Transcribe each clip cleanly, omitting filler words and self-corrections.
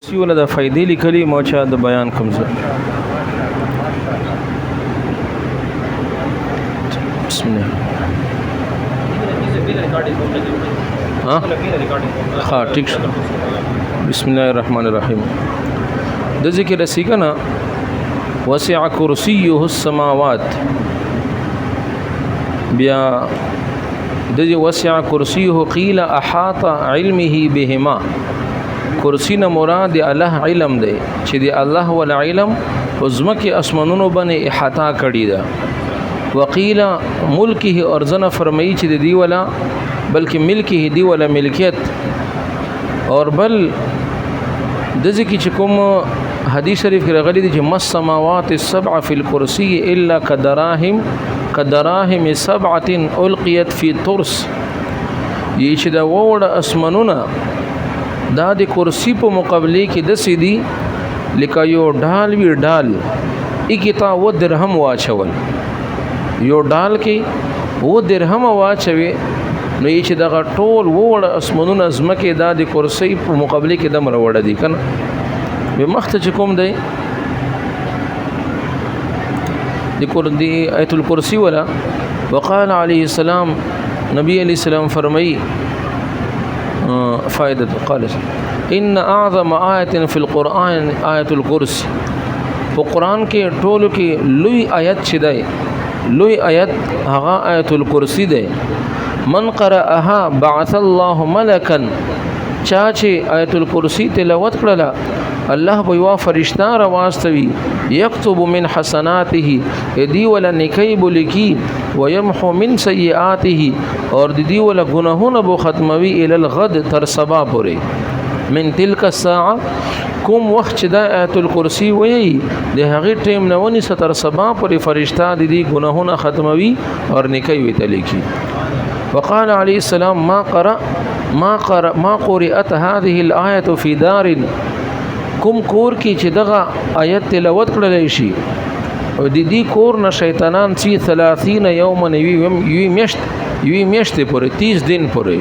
سیوله د فائدې لیکلي موچا د بیان کمزه بسم الله ها ٹھیک شو بسم الله الرحمن الرحیم د ذکر سیګنا وسع کرسیه السماوات بیا د وسع کرسیه قیل احاط علمه بهما کرسی نه مراد الله علم دی چې دی الله ول علم عظمکه اسمانونو باندې احاطه کړی دا وقیل ملکه ارزنه فرمایي چې دی ولا بلکې ملکه دی ولا ملکیت اور بل د ذکر چې کوم حدیث شریف کې راغلی دی چې مس سماوات السبع فی الکرسی الا کدراهم سبعه القیت فی ترس یی چې دا وړ اسمانونه دا د کرسی په مقابله کې د سیدی لکه یو ډال وی ډال اکتا و درهم واچول یو ډال کې و درهم واچوي نو چې دا ټول وړ اسمنونه زمکه دا د کرسی په مقابله کې د مروړه دي کنه به مخته کوم دی د آیت الکرسی ولا وقال علیه السلام نبی علیہ السلام فرمایي فائدة قال ان اعظم آیه فی القرآن آیت الکرسی په قرآن کې ټولو کې لوی آیت چې دی لوی آیت هغه آیت الکرسی دی من قرأها بعث الله ملکا چا چې آیت الکرسی تلاوت کړله الله به یو فرشتہ راواستوي یكتب من حسناته دی ولا نکیب لکی ويمحو من سیئاته اور دی ولا گناهونه بو ختموي ال الغد تر سبا پورې من تلک الساعه کوم وخت چې د آیت الکرسی وایي د هغه ټیم نه ونی ستر سبا پورې فرشتہ دی گناهونه ختموي اور نکي وي تلکی وقال عليه السلام ما قرأت هذه الايه في دار کوم کور کې چې دغه آیت تلاوت کړل شي او د دې کور نه شیطانان چې 30 یوم یوی میشت پورې 30 دن پورې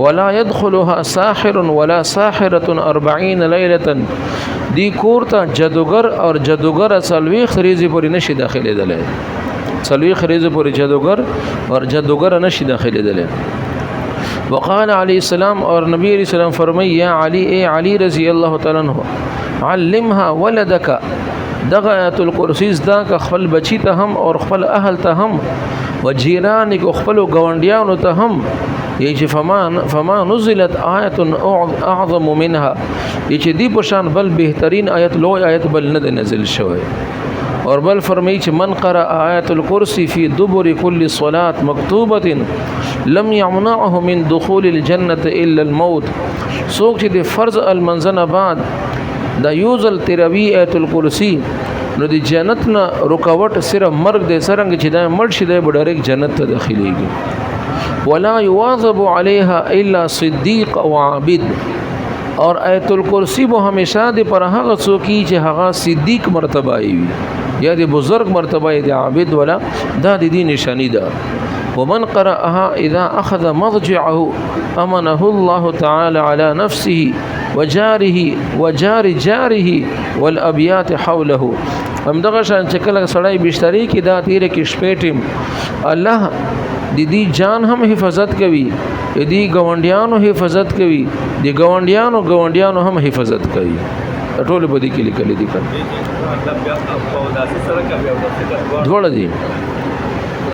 ولا يدخلها ساحر ولا ساحره 40 ليله دې کور ته جادوګر او جادوګر سلوي خريزي پورې نشي داخله دله سلوي خريزي پورې جادوګر او جادوګر نشي داخله دله وقال عليه السلام اور نبی علیہ السلام فرمائی یا علی اے علی رضی اللہ تعالی عنہ علمها ولدک دغه آیت الکرسی دا کا خپل بچی ته هم اور خپل اهل ته هم وجیرانک خپل گاونډیانو ته هم یی چې فما نزلت آیت اعظم منها یی چې دی په شان بل بهترین آیت لوی آیت بل نه نازل شوی اور بل فرمایي چې من قرأ آیت الکرسی فی دبر کل صلاة مکتوبه لم يمنعه من دخول الجنه الا الموت سوک چې د فرض المنزنه بعد دا یوزل تیروی آیت الکرسی نو د جنت نه رکاوټ صرف مرګ د سرنګ چې دا مړ شي د ډایرک جنت ته داخليږي ولا يواظب عليها الا صديق او عابد اور آیت الکرسی به همیشه د پر هغه څوک چې هغه صدیق مرتبه وي یا د بزرگ مرتبه د عابد ولا دا د دې نشانی ده ومن قرأها اذا اخذ مضجعه امنه الله تعالى على نفسه وجاره وجار جاره والابيات حوله هم دغه شان چې کله سړی بشتري کې دا تیر کې شپېټم الله د دې جان هم حفاظت کوي دې گاونډیانو حفاظت کوي دې گاونډیانو هم حفاظت کوي ټول په دې کې لیکل دي کړه دوړ دي